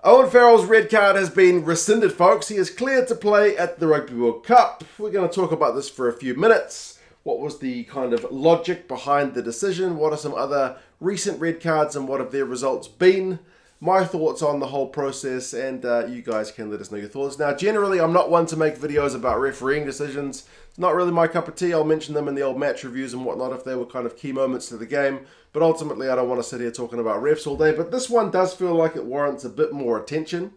Owen Farrell's red card has been rescinded, folks. He is cleared to play at the Rugby World Cup. We're going to talk about this for a few minutes. What was the kind of logic behind the decision? What are some other recent red cards and what have their results been? My thoughts on the whole process, and you guys can let us know your thoughts. Now, generally, I'm not one to make videos about refereeing decisions. It's not really my cup of tea. I'll mention them in the old match reviews and whatnot if they were kind of key moments to the game. But ultimately, I don't want to sit here talking about refs all day. But this one does feel like it warrants a bit more attention.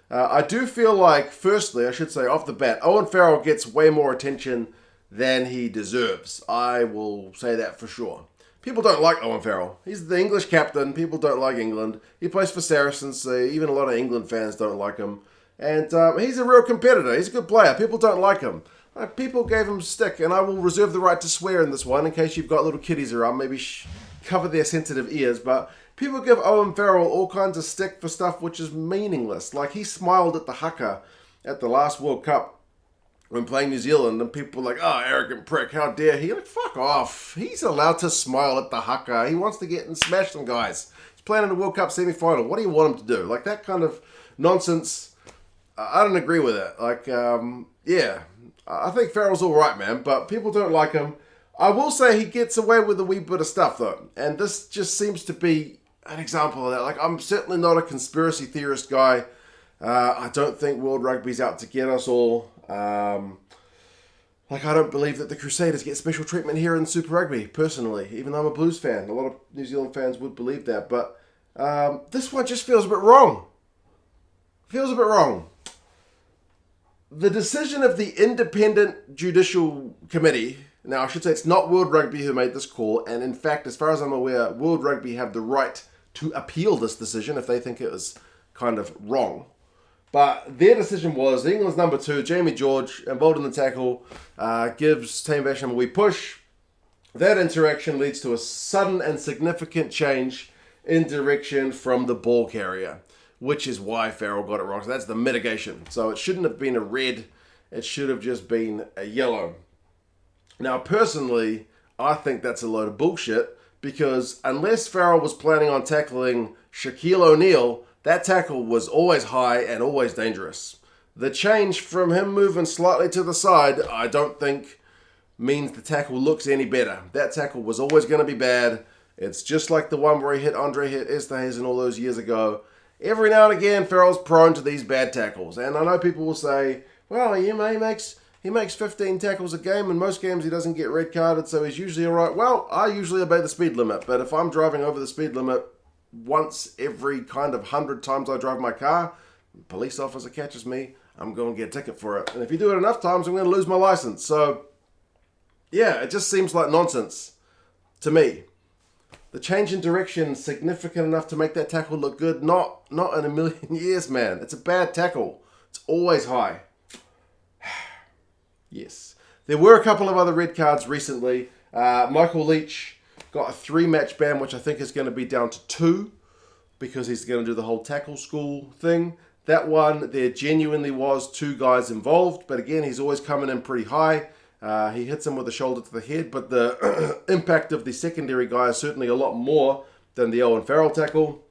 I do feel like, firstly, I should say off the bat, Owen Farrell gets way more attention than he deserves. I will say that for sure. People don't like Owen Farrell. He's the English captain. People don't like England. He plays for Saracens, so even a lot of England fans don't like him. And he's a real competitor. He's a good player. People don't like him. People gave him stick, and I will reserve the right to swear in this one in case you've got little kiddies around. Maybe cover their sensitive ears. But people give Owen Farrell all kinds of stick for stuff which is meaningless. Like he smiled at the haka at the last World Cup when playing New Zealand, and people were like, oh, arrogant prick, how dare he? Like, fuck off. He's allowed to smile at the haka. He wants to get and smash some guys. He's playing in a World Cup semi-final. What do you want him to do? Like, that kind of nonsense, I don't agree with it. Like, yeah, I think Farrell's all right, man, but people don't like him. I will say he gets away with a wee bit of stuff, though, and this just seems to be an example of that. Like, I'm certainly not a conspiracy theorist guy. I don't think World Rugby's out to get us all. I don't believe that the Crusaders get special treatment here in Super Rugby, personally, even though I'm a Blues fan. A lot of New Zealand fans would believe that, but this one just feels a bit wrong. Feels a bit wrong. The decision of the Independent Judicial Committee, now I should say it's not World Rugby who made this call, and in fact, as far as I'm aware, World Rugby have the right to appeal this decision if they think it was kind of wrong. But their decision was England's number 2, Jamie George, involved in the tackle, gives Taine Basham a wee push. That interaction leads to a sudden and significant change in direction from the ball carrier, which is why Farrell got it wrong. So that's the mitigation. So it shouldn't have been a red. It should have just been a yellow. Now, personally, I think that's a load of bullshit because unless Farrell was planning on tackling Shaquille O'Neal, that tackle was always high and always dangerous. The change from him moving slightly to the side, I don't think means the tackle looks any better. That tackle was always going to be bad. It's just like the one where he hit Andre Esterhuizen all those years ago. Every now and again, Farrell's prone to these bad tackles. And I know people will say, well, he makes 15 tackles a game. In most games, he doesn't get red carded, so he's usually all right. Well, I usually obey the speed limit. But if I'm driving over the speed limit once every kind of 100 times I drive my car, police officer catches me, I'm going to get a ticket for it. And if you do it enough times, I'm going to lose my license. So, yeah, it just seems like nonsense to me. The change in direction is significant enough to make that tackle look good. Not in a million years, man. It's a bad tackle. It's always high. Yes. There were a couple of other red cards recently. Michael Leach got a 3-match ban, which I think is going to be down to 2 because he's going to do the whole tackle school thing. That one, there genuinely was 2 guys involved, but again, he's always coming in pretty high. He hits him with the shoulder to the head, but the impact of the secondary guy is certainly a lot more than the Owen Farrell tackle.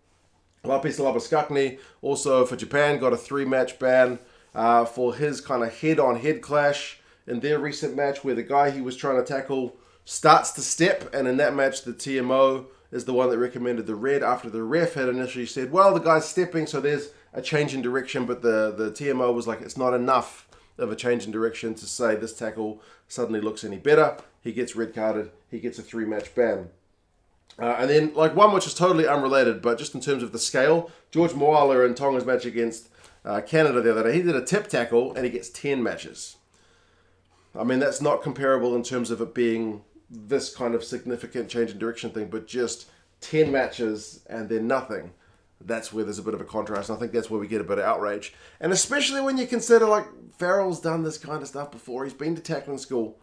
Lapisa Lapaskakni, also for Japan, got a 3-match ban for his kind of head-on-head clash in their recent match where the guy he was trying to tackle starts to step, and in that match the TMO is the one that recommended the red after the ref had initially said, well, the guy's stepping, so there's a change in direction, but the TMO was like, it's not enough of a change in direction to say this tackle suddenly looks any better. He gets red carded, he gets a 3-match ban. And then like one which is totally unrelated, but just in terms of the scale, George Moala in Tonga's match against Canada the other day, he did a tip tackle and he gets 10 matches. I mean, that's not comparable in terms of it being this kind of significant change in direction thing, but just 10 matches and then nothing. That's where there's a bit of a contrast. And I think that's where we get a bit of outrage. And especially when you consider, like, Farrell's done this kind of stuff before. He's been to tackling school.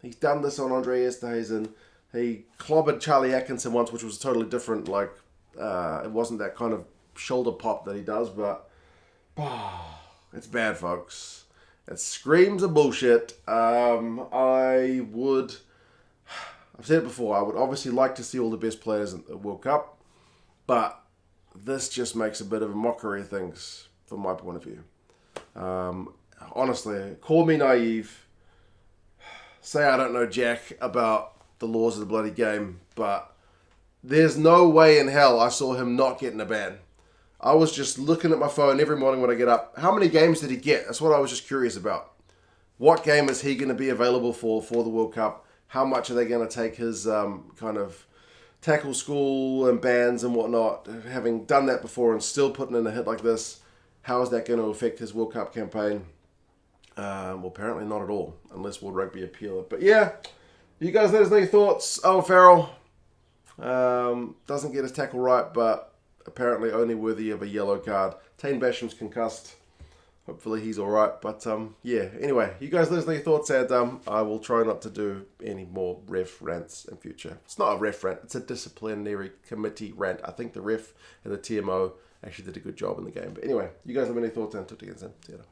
He's done this on Andre Esterhuizen. He clobbered Charlie Atkinson once, which was totally different. Like, it wasn't that kind of shoulder pop that he does, but it's bad, folks. It screams of bullshit. I've said it before, I would obviously like to see all the best players in the World Cup, but this just makes a bit of a mockery of things from my point of view. Honestly, call me naive. Say I don't know jack about the laws of the bloody game, but there's no way in hell I saw him not getting a ban. I was just looking at my phone every morning when I get up. How many games did he get? That's what I was just curious about. What game is he going to be available for the World Cup? How much are they going to take his kind of tackle school and bans and whatnot? Having done that before and still putting in a hit like this, how is that going to affect his World Cup campaign? Well, apparently not at all, unless World Rugby appeal it. But yeah, you guys let us know your thoughts. Owen Farrell doesn't get his tackle right, but apparently only worthy of a yellow card. Taine Basham's concussed. Hopefully he's alright. But yeah, anyway, you guys let us know your thoughts, and I will try not to do any more ref rants in future. It's not a ref rant, it's a disciplinary committee rant. I think the ref and the TMO actually did a good job in the game. But anyway, you guys let me know your thoughts, and talk to you again soon. See you later.